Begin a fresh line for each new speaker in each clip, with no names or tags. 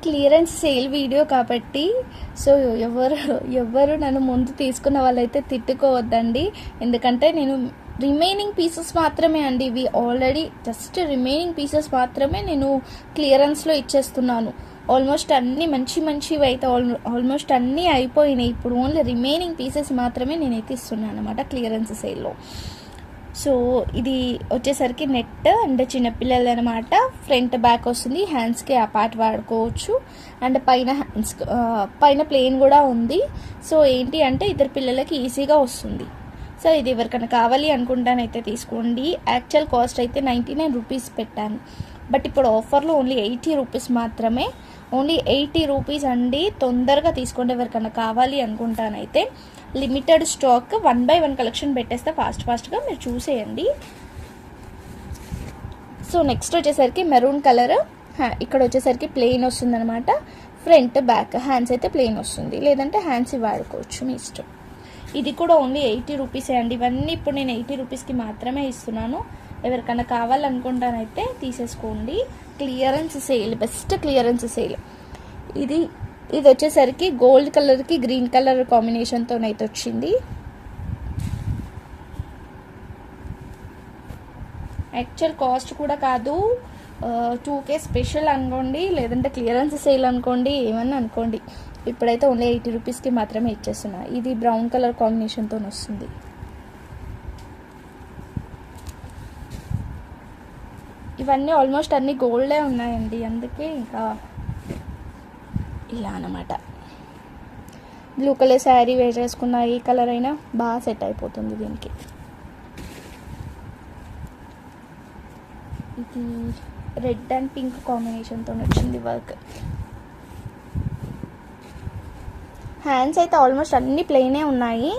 Clearance sale video కాబట్టి so ఎవరు నన్ను ముందు తీసుకున్న వాళ్ళైతే తిట్టుకోవద్దండి. ఎందుకంటే నేను రిమైనింగ్ పీసెస్ మాత్రమే అండి, ఇవి ఆల్రెడీ జస్ట్ రిమైనింగ్ పీసెస్ మాత్రమే నేను క్లియరెన్స్లో ఇచ్చేస్తున్నాను. ఆల్మోస్ట్ అన్నీ మంచివి అయితే ఆల్మోస్ట్ అన్నీ అయిపోయినాయి. ఇప్పుడు ఓన్లీ రిమైనింగ్ పీసెస్ మాత్రమే నేనైతే ఇస్తున్నాను అనమాట క్లియరెన్స్ సేల్లో. సో ఇది వచ్చేసరికి నెట్ అండ్ చిన్నపిల్లలు అనమాట. ఫ్రంట్ బ్యాక్ వస్తుంది, హ్యాండ్స్కి ఆ పార్ట్ వాడుకోవచ్చు. అండ్ పైన ప్లేన్ కూడా ఉంది. సో ఏంటి అంటే ఇద్దరు పిల్లలకి ఈజీగా వస్తుంది. సో ఇది ఎవరికైనా కావాలి అనుకుంటానైతే తీసుకోండి. యాక్చువల్ కాస్ట్ అయితే 99 రూపీస్ పెట్టాను, బట్ ఇప్పుడు ఆఫర్లో ఓన్లీ 80 రూపీస్ మాత్రమే. ఓన్లీ 80 రూపీస్ అండి. తొందరగా తీసుకోండి ఎవరికైనా కావాలి అనుకుంటానైతే. లిమిటెడ్ స్టాక్ 1 by 1 కలెక్షన్ పెట్టేస్తే ఫాస్ట్గా మీరు చూసేయండి. సో నెక్స్ట్ వచ్చేసరికి మెరూన్ కలర్, ఇక్కడ వచ్చేసరికి ప్లెయిన్ వస్తుంది అనమాట. ఫ్రంట్ బ్యాక్ హ్యాండ్స్ అయితే ప్లెయిన్ వస్తుంది, లేదంటే హ్యాండ్స్ వాడుకోవచ్చు మీ ఇష్టం. ఇది కూడా ఓన్లీ 80 రూపీసే అండి. ఇవన్నీ ఇప్పుడు నేను 80 రూపీస్కి మాత్రమే ఇస్తున్నాను. ఎవరికైనా కావాలనుకుంటానైతే తీసేసుకోండి. Clearance sale, best clearance sale. ఇది వచ్చేసరికి గోల్డ్ కలర్కి గ్రీన్ కలర్ కాంబినేషన్తోనైతే వచ్చింది. యాక్చువల్ కాస్ట్ కూడా కాదు, 2K స్పెషల్ అనుకోండి, లేదంటే క్లియరెన్స్ సేల్ అనుకోండి, ఏమన్నా అనుకోండి. ఇప్పుడైతే ఓన్లీ 80 రూపీస్కి మాత్రమే ఇచ్చేస్తున్నా. ఇది బ్రౌన్ కలర్ కాంబినేషన్తో వస్తుంది. ఇవన్నీ ఆల్మోస్ట్ అన్ని గోల్డే ఉన్నాయండి, అందుకే ఇంకా ఇలా అన్నమాట. బ్లూ కలర్ శారీ వేర్ చేసుకున్న ఏ కలర్ అయినా బాగా సెట్ అయిపోతుంది దీనికి. ఇది రెడ్ అండ్ పింక్ కాంబినేషన్తో వచ్చింది వర్క్. హ్యాండ్స్ అయితే ఆల్మోస్ట్ అన్ని ప్లెయినే ఉన్నాయి.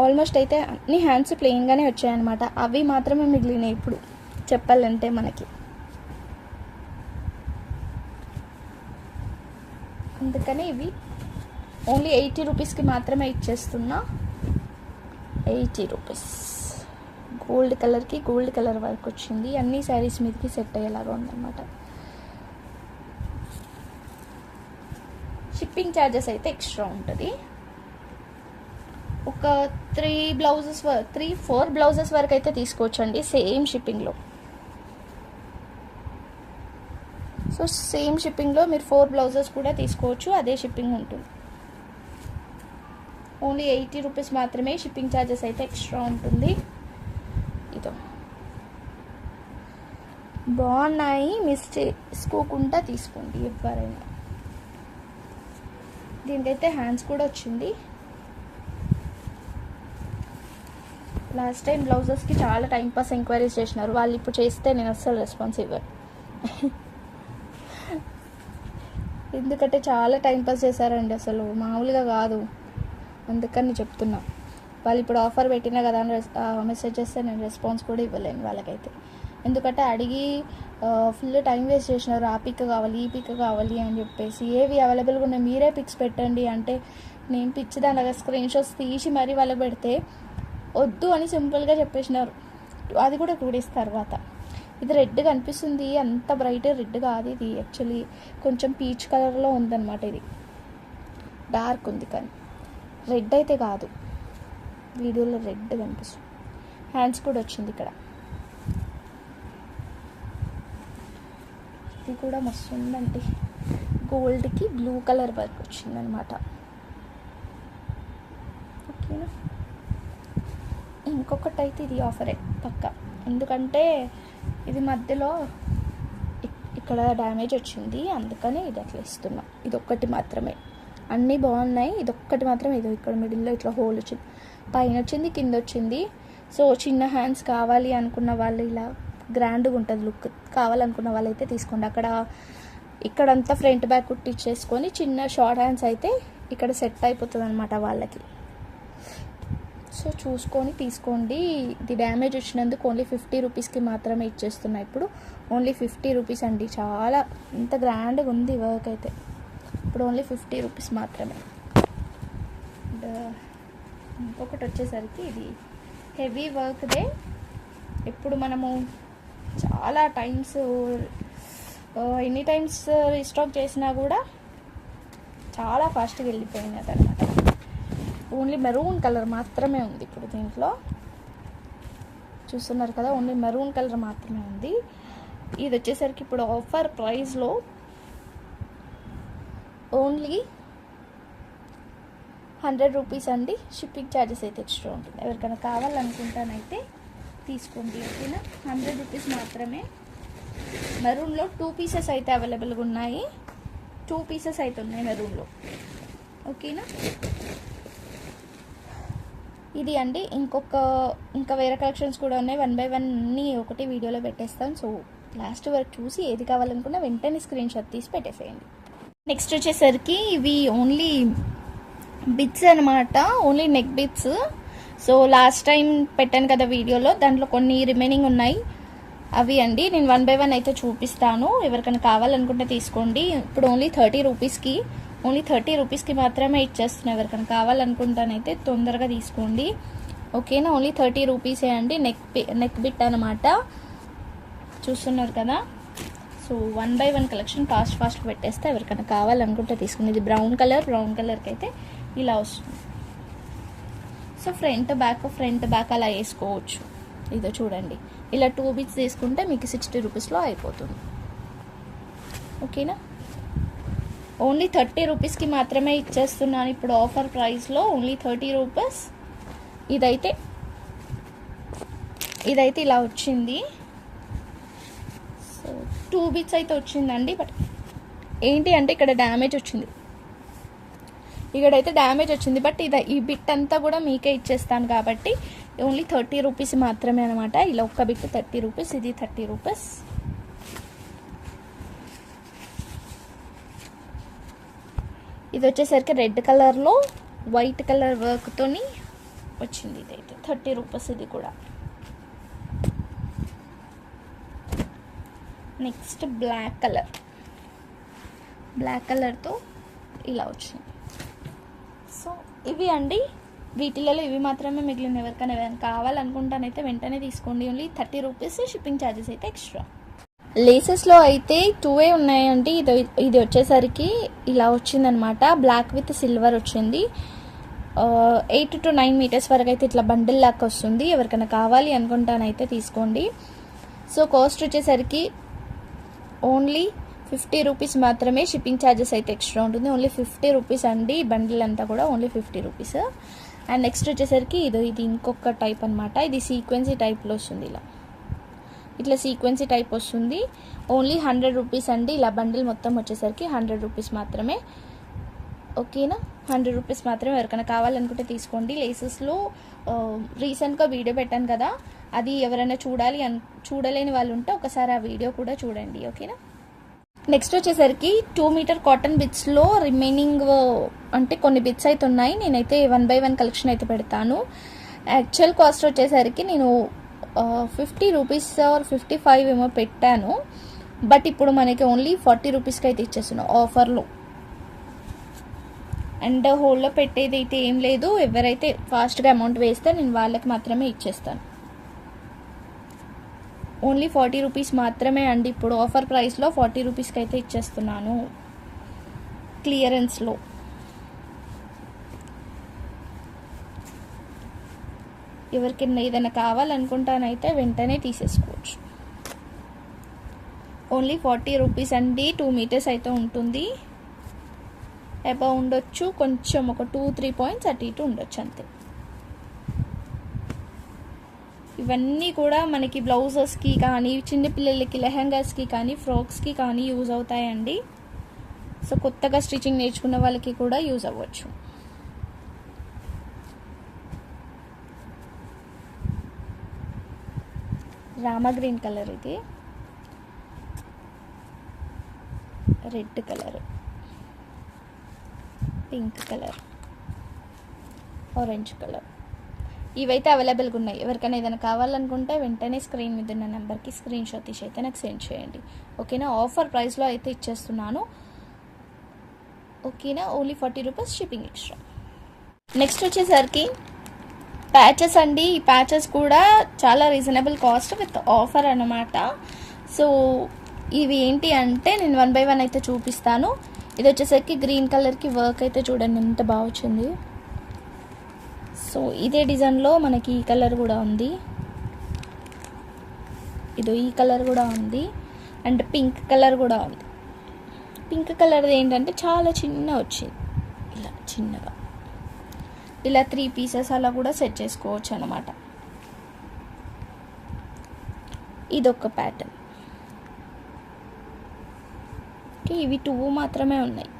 ఆల్మోస్ట్ అయితే అన్ని హ్యాండ్స్ ప్లెయిన్గానే వచ్చాయన్నమాట. అవి మాత్రమే మిగిలినాయి ఇప్పుడు చెప్పాలంటే మనకి. అందుకని ఇవి ఓన్లీ 80 రూపీస్కి మాత్రమే ఇచ్చేస్తున్నా. 80 రూపీస్. గోల్డ్ కలర్కి గోల్డ్ కలర్ వర్క్ వచ్చింది. అన్ని శారీస్ మీదకి సెట్ అయ్యేలాగా ఉందన్నమాట. షిప్పింగ్ ఛార్జెస్ అయితే ఎక్స్ట్రా ఉంటుంది. ఒక 4 బ్లౌజెస్ వరకు అయితే తీసుకోవచ్చండి సేమ్ షిప్పింగ్లో. సో సేమ్ షిప్పింగ్లో మీరు 4 బ్లౌజెస్ కూడా తీసుకోవచ్చు, అదే షిప్పింగ్ ఉంటుంది. ఓన్లీ 80 రూపీస్ మాత్రమే. షిప్పింగ్ ఛార్జెస్ అయితే ఎక్స్ట్రా ఉంటుంది. ఇదో బాగున్నాయి, మిస్ చేసుకోకుండా తీసుకోండి ఎవరైనా. దీనికైతే హ్యాండ్స్ కూడా వచ్చింది. లాస్ట్ టైం బ్లౌజెస్కి చాలా టైంపాస్ ఎంక్వైరీస్ చేసినారు, వాళ్ళు ఇప్పుడు చేస్తే నేను అస్సలు రెస్పాన్స్ ఇవ్వను. ఎందుకంటే చాలా టైంపాస్ చేశారండి, అసలు మామూలుగా కాదు. అందుకని చెప్తున్నా. వాళ్ళు ఇప్పుడు ఆఫర్ పెట్టినా కదా అని మెసేజ్ చేస్తే నేను రెస్పాన్స్ కూడా ఇవ్వలేను వాళ్ళకైతే. ఎందుకంటే అడిగి ఫుల్ టైం వేస్ట్ చేసినారు. ఆ పిక్ కావాలి, ఈ పిక్ కావాలి అని చెప్పేసి. ఏవి అవైలబుల్గా ఉన్నాయి మీరే పిక్స్ పెట్టండి అంటే నేను పిచ్చిదానిలాగా స్క్రీన్ షాట్స్ తీసి మరీ వాళ్ళకి పెడితే వద్దు అని సింపుల్గా చెప్పేసినారు. అది కూడా 2 days తర్వాత. ఇది రెడ్ కనిపిస్తుంది, అంత బ్రైట్ రెడ్ కాదు ఇది. యాక్చువల్లీ కొంచెం పీచ్ కలర్లో ఉందన్నమాట. ఇది డార్క్ ఉంది కానీ రెడ్ అయితే కాదు, వీడియోలో రెడ్ కనిపిస్తుంది. హ్యాండ్స్ కూడా వచ్చింది ఇక్కడ. ఇది కూడా మస్తు ఉందండి. గోల్డ్కి బ్లూ కలర్ వర్క్ వచ్చిందనమాట. ఓకేనా. ఇంకొకటి అయితే ఇది ఆఫరే పక్కా, ఎందుకంటే ఇది మధ్యలో ఇక్కడ డ్యామేజ్ వచ్చింది, అందుకని ఇది అట్లా ఇస్తున్నా. ఇది ఒక్కటి మాత్రమే, అన్నీ బాగున్నాయి. ఇది ఒక్కటి మాత్రమే. ఇది ఇక్కడ మిడిల్లో ఇట్లా హోల్ వచ్చింది, పైన వచ్చింది, కింద వచ్చింది. సో చిన్న హ్యాండ్స్ కావాలి అనుకున్న వాళ్ళు, ఇలా గ్రాండ్గా ఉంటుంది లుక్ కావాలనుకున్న వాళ్ళైతే తీసుకోండి. ఇక్కడంతా ఫ్రంట్ బ్యాక్ కుట్టిచ్చేసుకొని చిన్న షార్ట్ హ్యాండ్స్ అయితే ఇక్కడ సెట్ అయిపోతుంది అనమాట వాళ్ళకి. సో చూసుకొని తీసుకోండి. ఇది డ్యామేజ్ వచ్చినందుకు ఓన్లీ 50 రూపీస్కి మాత్రమే ఇచ్చేస్తున్నా ఇప్పుడు. ఓన్లీ 50 రూపీస్ అండి. చాలా ఇంత గ్రాండ్గా ఉంది వర్క్ అయితే. ఇప్పుడు ఓన్లీ 50 రూపీస్ మాత్రమే. అండ్ ఇంకొకటి వచ్చేసరికి ఇది హెవీ వర్క్దే. ఇప్పుడు మనము చాలా టైమ్స్ ఎన్ని టైమ్స్ రీస్టాక్ చేసినా కూడా చాలా ఫాస్ట్గా వెళ్ళిపోయినది అనమాట. ఓన్లీ మెరూన్ కలర్ మాత్రమే ఉంది ఇప్పుడు దీంట్లో, చూస్తున్నారు కదా, ఓన్లీ మెరూన్ కలర్ మాత్రమే ఉంది. ఇది వచ్చేసరికి ఇప్పుడు ఆఫర్ ప్రైస్లో ఓన్లీ 100 రూపీస్ అండి. షిప్పింగ్ ఛార్జెస్ అయితే ఎక్స్ట్రా ఉంటుంది. ఎవరికైనా కావాలనుకుంటానైతే తీసుకోండి, ఓకేనా. 100 రూపీస్ మాత్రమే. మెరూన్లో 2 పీసెస్ అయితే అవైలబుల్గా ఉన్నాయి. 2 పీసెస్ అయితే ఉన్నాయి మెరూన్లో, ఓకేనా. ఇది అండి. ఇంకా వేరే కలెక్షన్స్ కూడా ఉన్నాయి. 1 బై 1 అన్నీ ఒకటి వీడియోలో పెట్టేస్తాను. సో లాస్ట్ వరకు చూసి ఏది కావాలనుకున్నా వెంటనే స్క్రీన్ షాట్ తీసి పెట్టేసేయండి. నెక్స్ట్ వచ్చేసరికి ఇవి ఓన్లీ బిట్స్ అనమాట, only neck bits. So last time పెట్టాను కదా వీడియోలో, దాంట్లో కొన్ని రిమైనింగ్ ఉన్నాయి. అవి అండి నేను 1 బై 1 అయితే చూపిస్తాను. ఎవరికైనా కావాలనుకుంటే తీసుకోండి. ఇప్పుడు ఓన్లీ 30 రూపీస్కి మాత్రమే ఇచ్చేస్తున్నాను. ఎవరికైనా కావాలనుకుంటానైతే తొందరగా తీసుకోండి, ఓకేనా. ఓన్లీ 30 రూపీసే అండి. నెక్ బిట్ అనమాట, చూస్తున్నారు కదా. సో 1 బై 1 కలెక్షన్ ఫాస్ట్ పెట్టేస్తే ఎవరికైనా కావాలనుకుంటే తీసుకుని. ఇది బ్రౌన్ కలర్కి అయితే ఇలా వస్తుంది. సో ఫ్రంట్ బ్యాక్ అలా వేసుకోవచ్చు. ఇదో చూడండి, ఇలా 2 బిట్స్ తీసుకుంటే మీకు 60 రూపీస్లో అయిపోతుంది, ఓకేనా. ఓన్లీ 30 రూపీస్కి మాత్రమే ఇచ్చేస్తున్నాను ఇప్పుడు ఆఫర్ ప్రైస్లో, ఓన్లీ 30 రూపీస్. ఇదైతే ఇలా వచ్చింది. సో 2 బిట్స్ అయితే వచ్చిందండి. బట్ ఏంటి అంటే ఇక్కడ డ్యామేజ్ వచ్చింది, బట్ ఈ బిట్ అంతా కూడా మీకే ఇచ్చేస్తాను కాబట్టి ఓన్లీ 30 రూపీస్ మాత్రమే అనమాట. ఇలా ఒక్క బిట్ 30 రూపీస్, ఇది 30 రూపీస్. ఇది వచ్చేసరికి రెడ్ కలర్లో వైట్ కలర్ వర్క్తోని వచ్చింది. ఇదైతే 30 రూపీస్ ఇది కూడా. నెక్స్ట్ బ్లాక్ కలర్తో ఇలా వచ్చింది. సో ఇవి అండి, వీటిలలో ఇవి మాత్రమే మిగిలిన. ఎవరికైనా కావాలనుకుంటానైతే వెంటనే తీసుకోండి. ఓన్లీ 30 రూపీస్, షిప్పింగ్ ఛార్జెస్ అయితే ఎక్స్ట్రా. లేసెస్లో అయితే 2 ఉన్నాయండి. ఇది వచ్చేసరికి ఇలా వచ్చిందనమాట. బ్లాక్ విత్ సిల్వర్ వచ్చింది. 8 to 9 మీటర్స్ వరకు అయితే ఇట్లా బండిల్ లాగా వస్తుంది. ఎవరికైనా కావాలి అనుకుంటానైతే తీసుకోండి. సో కాస్ట్ వచ్చేసరికి ఓన్లీ 50 రూపీస్ మాత్రమే. షిప్పింగ్ ఛార్జెస్ అయితే ఎక్స్ట్రా ఉంటుంది. ఓన్లీ 50 రూపీస్ అండి. బండిల్ అంతా కూడా ఓన్లీ 50 రూపీస్. అండ్ నెక్స్ట్ వచ్చేసరికి ఇది ఇంకొక టైప్ అనమాట. ఇది సీక్వెన్సీ టైప్లో వస్తుంది. ఇట్లా సీక్వెన్సీ టైప్ వస్తుంది. ఓన్లీ 100 రూపీస్ అండి. ఇలా బండిల్ మొత్తం వచ్చేసరికి 100 రూపీస్ మాత్రమే, ఓకేనా. 100 రూపీస్ మాత్రమే. ఎవరికైనా కావాలనుకుంటే తీసుకోండి. లేసెస్లో రీసెంట్గా వీడియో పెట్టాను కదా, అది ఎవరైనా చూడలేని వాళ్ళు ఉంటే ఒకసారి ఆ వీడియో కూడా చూడండి, ఓకేనా. నెక్స్ట్ వచ్చేసరికి 2 మీటర్ కాటన్ బిట్స్లో రిమైనింగ్ అంటే కొన్ని బిట్స్ అయితే ఉన్నాయి. నేనైతే 1 బై 1 కలెక్షన్ అయితే పెడతాను. యాక్చువల్ కాస్ట్ వచ్చేసరికి నేను 50 రూపీస్ ఆర్ 55 ఏమో పెట్టాను. బట్ ఇప్పుడు మనకి ఓన్లీ 40 రూపీస్కి అయితే ఇచ్చేస్తున్నాను ఆఫర్లో. అండ్ హోల్లో పెట్టేది అయితే ఏం లేదు. ఎవరైతే ఫాస్ట్గా అమౌంట్ వేస్తే నేను వాళ్ళకి మాత్రమే ఇచ్చేస్తాను. ఓన్లీ 40 రూపీస్ మాత్రమే అండి. ఇప్పుడు ఆఫర్ ప్రైస్లో 40 రూపీస్కి అయితే ఇచ్చేస్తున్నాను, క్లియరెన్స్లో. ఎవరికైనా ఏదైనా కావాలనుకుంటానైతే వెంటనే తీసేసుకోవచ్చు. ఓన్లీ 40 రూపీస్ అండి. 2 మీటర్స్ అయితే ఉంటుంది. అబౌవ్ ఉండొచ్చు, కొంచెం ఒక 2-3 పాయింట్స్ అటు ఇటు ఉండొచ్చు అంతే. ఇవన్నీ కూడా మనకి బ్లౌజెస్కి కానీ, చిన్నపిల్లలకి లెహంగాస్కి కానీ, ఫ్రాక్స్కి కానీ యూజ్ అవుతాయండి. సో కొత్తగా స్టిచ్చింగ్ నేర్చుకున్న వాళ్ళకి కూడా యూజ్ అవ్వచ్చు. రామా గ్రీన్ కలర్, ఇది red colour, pink colour, orange colour, ఇవైతే అవైలబుల్గా ఉన్నాయి. ఎవరికైనా ఏదైనా కావాలనుకుంటే వెంటనే స్క్రీన్ మీద ఉన్న నెంబర్కి స్క్రీన్ షాట్ తీసి అయితే నాకు సెండ్ చేయండి, ఓకేనా. ఆఫర్ ప్రైస్లో అయితే ఇచ్చేస్తున్నాను, ఓకేనా. Only 40 rupees, shipping extra. Next వచ్చేసరికి ప్యాచెస్ అండి. ఈ ప్యాచెస్ కూడా చాలా రీజనబుల్ కాస్ట్ విత్ ఆఫర్ అన్నమాట. సో ఇవి ఏంటి అంటే నేను 1 by 1 అయితే చూపిస్తాను. ఇది వచ్చేసరికి గ్రీన్ కలర్కి వర్క్ అయితే చూడండి ఎంత బాగా వచ్చింది. సో ఇదే డిజైన్లో మనకి ఈ కలర్ కూడా ఉంది, ఈ కలర్ కూడా ఉంది, అండ్ పింక్ కలర్ కూడా ఉంది. పింక్ కలర్ ఏంటంటే చాలా చిన్న వచ్చింది, ఇలా చిన్నగా, ఇలా 3 పీసెస్ అలా కూడా సెట్ చేసుకోవచ్చు అన్నమాట. ఇదొక ప్యాటర్న్. ఓకే, ఇవి 2 మాత్రమే ఉన్నాయి.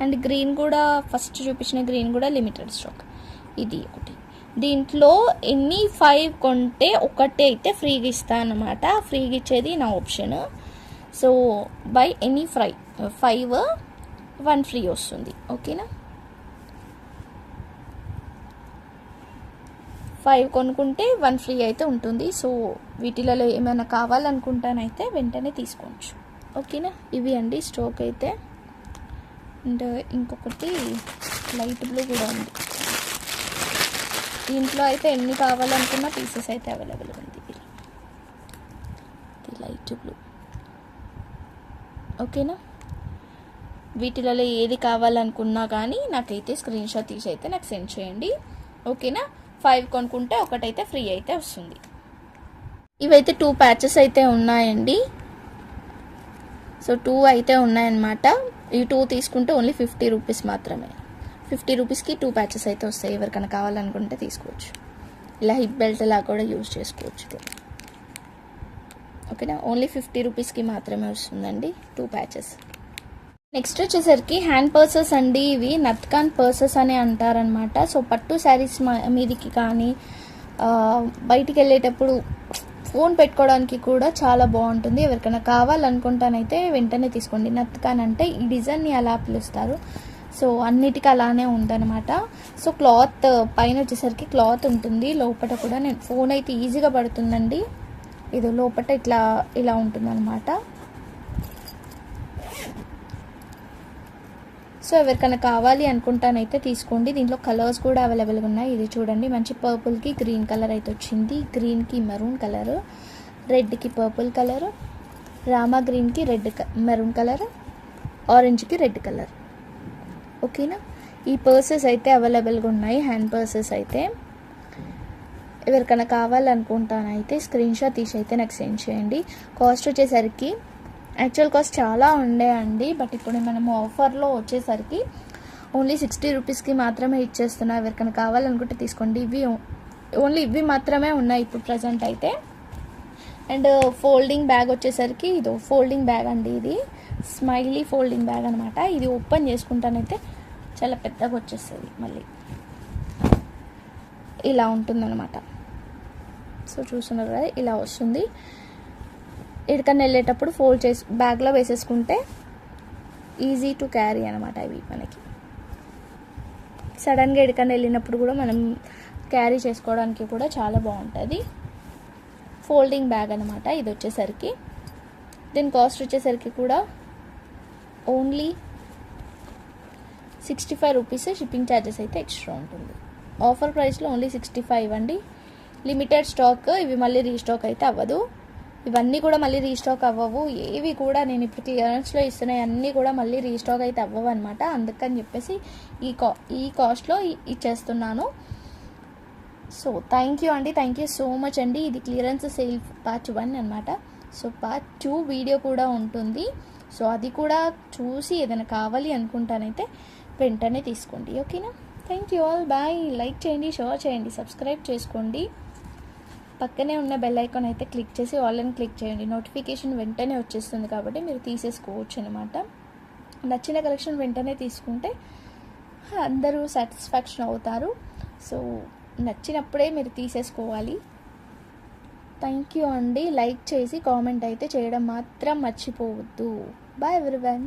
అండ్ గ్రీన్ కూడా ఫస్ట్ చూపించిన గ్రీన్ కూడా లిమిటెడ్ స్టాక్. ఇది ఒకటి. దీంట్లో ఎన్ని 5 కొంటే ఒకటి అయితే ఫ్రీగా ఇస్తాను అన్నమాట. ఫ్రీగా ఇచ్చేది నా option. So by any 5 1 free వస్తుంది. ఓకేనా, 5 కొనుక్కుంటే 1 ఫ్రీ అయితే ఉంటుంది. సో వీటిలలో ఏమైనా కావాలనుకుంటానైతే వెంటనే తీసుకోవచ్చు. ఓకేనా, ఇవి అండి స్టాక్ అయితే. అండ్ ఇంకొకటి లైట్ బ్లూ కూడా ఉంది. దీంట్లో అయితే ఎన్ని కావాలనుకున్న పీసెస్ అయితే అవైలబుల్ ఉంది. ఇది లైట్ బ్లూ. ఓకేనా, వీటిలలో ఏది కావాలనుకున్నా కానీ నాకైతే స్క్రీన్ షాట్ తీసి అయితే నాకు సెండ్ చేయండి. ఓకేనా, 5 కొనుక్కుంటే ఒకటైతే ఫ్రీ అయితే వస్తుంది. ఇవైతే 2 ప్యాచెస్ అయితే ఉన్నాయండి. సో 2 అయితే ఉన్నాయన్నమాట. ఈ 2 తీసుకుంటే ఓన్లీ 50 రూపీస్ మాత్రమే. 50 రూపీస్కి 2 ప్యాచెస్ అయితే వస్తాయి. ఎవరికైనా కావాలనుకుంటే తీసుకోవచ్చు. ఇలా హిప్ బెల్ట్ లా కూడా యూజ్ చేసుకోవచ్చు. ఓకేనా, ఓన్లీ 50 రూపీస్కి మాత్రమే వస్తుందండి 2 ప్యాచెస్. నెక్స్ట్ వచ్చేసరికి హ్యాండ్ పర్సెస్ అండి. ఇవి నత్కాన్ పర్సెస్ అని అంటారనమాట. సో పట్టు శారీస్ మీదికి కానీ బయటికి వెళ్ళేటప్పుడు ఫోన్ పెట్టుకోవడానికి కూడా చాలా బాగుంటుంది. ఎవరికైనా కావాలనుకుంటానైతే వెంటనే తీసుకోండి. నత్కాన్ అంటే ఈ డిజైన్ని అలా పిలుస్తారు. సో అన్నిటికీ అలానే ఉందన్నమాట. సో క్లాత్ పైన వచ్చేసరికి క్లాత్ ఉంటుంది, లోపల కూడా నేను ఫోన్ అయితే ఈజీగా పడుతుందండి. ఇది లోపల ఇలా ఉంటుందన్నమాట. సో ఎవరికైనా కావాలి అనుకుంటానైతే తీసుకోండి. దీంట్లో కలర్స్ కూడా అవైలబుల్గా ఉన్నాయి. ఇది చూడండి, మంచి పర్పుల్కి గ్రీన్ కలర్ అయితే వచ్చింది, గ్రీన్కి మెరూన్ కలర్, రెడ్కి పర్పుల్ కలర్, రామా గ్రీన్కి మెరూన్ కలర్, ఆరెంజ్కి రెడ్ కలర్. ఓకేనా, ఈ పర్సెస్ అయితే అవైలబుల్గా ఉన్నాయి. హ్యాండ్ పర్సెస్ అయితే ఎవరికైనా కావాలనుకుంటానైతే స్క్రీన్ షాట్ తీసి అయితే నాకు సెండ్ చేయండి. కాస్ట్ వచ్చేసరికి యాక్చువల్ కాస్ట్ చాలా ఉండే అండి, బట్ ఇప్పుడు మనము ఆఫర్లో వచ్చేసరికి ఓన్లీ 60 రూపీస్కి మాత్రమే ఇచ్చేస్తున్నా. ఎవరికైనా కావాలనుకుంటే తీసుకోండి. ఇవి మాత్రమే ఉన్నాయి ఇప్పుడు ప్రజెంట్ అయితే. అండ్ ఫోల్డింగ్ బ్యాగ్ వచ్చేసరికి ఇది ఫోల్డింగ్ బ్యాగ్ అండి. ఇది స్మైలీ ఫోల్డింగ్ బ్యాగ్ అనమాట. ఇది ఓపెన్ చేసుకుంటానైతే చాలా పెద్దగా వచ్చేస్తుంది, మళ్ళీ ఇలా ఉంటుందన్నమాట. సో చూస్తున్నారు కదా, ఇలా వస్తుంది. ఎక్కడికన్నా వెళ్ళేటప్పుడు ఫోల్డ్ చేసి బ్యాగ్లో వేసేసుకుంటే ఈజీ టు క్యారీ అనమాట. ఇవి మనకి సడన్గా ఎక్కడికన్నా వెళ్ళినప్పుడు కూడా మనం క్యారీ చేసుకోవడానికి కూడా చాలా బాగుంటుంది. ఫోల్డింగ్ బ్యాగ్ అనమాట ఇది వచ్చేసరికి. దీని కాస్ట్ వచ్చేసరికి కూడా ఓన్లీ 65 రూపీస్. షిప్పింగ్ ఛార్జెస్ అయితే ఎక్స్ట్రా ఉంటుంది. ఆఫర్ ప్రైస్లో ఓన్లీ 65 అండి. Limited stock. ఇవి మళ్ళీ రీస్టాక్ అయితే అవ్వదు. ఇవన్నీ కూడా మళ్ళీ రీస్టాక్ అవ్వవు. ఏవి కూడా నేను ఇప్పుడు క్లియరెన్స్లో ఇస్తున్నాయి అన్నీ కూడా మళ్ళీ రీస్టాక్ అయితే అవ్వవు అనమాట. అందుకని చెప్పేసి ఈ కాస్ట్లో ఇచ్చేస్తున్నాను. సో థ్యాంక్ యూ అండి, థ్యాంక్ యూ సో మచ్ అండి. ఇది క్లియరెన్స్ సేల్ పార్ట్ 1 అనమాట. సో పార్ట్ 2 వీడియో కూడా ఉంటుంది. సో అది కూడా చూసి ఏదైనా కావాలి అనుకుంటానైతే వెంటనే తీసుకోండి. ఓకేనా, thank you all, bye. Like చేయండి, షేర్ చేయండి, సబ్స్క్రైబ్ చేసుకోండి. పక్కనే ఉన్న బెల్ ఐకాన్ అయితే క్లిక్ చేసి ఆల్ అని క్లిక్ చేయండి. నోటిఫికేషన్ వెంటనే వచ్చేస్తుంది కాబట్టి మీరు తీసేసుకోవచ్చు అనమాట. నచ్చిన కలెక్షన్ వెంటనే తీసుకుంటే అందరూ సాటిస్ఫాక్షన్ అవుతారు. సో నచ్చినప్పుడే మీరు తీసేసుకోవాలి. థ్యాంక్ యూ అండి. లైక్ చేసి కామెంట్ అయితే చేయడం మాత్రం మర్చిపోవద్దు. Bye everyone.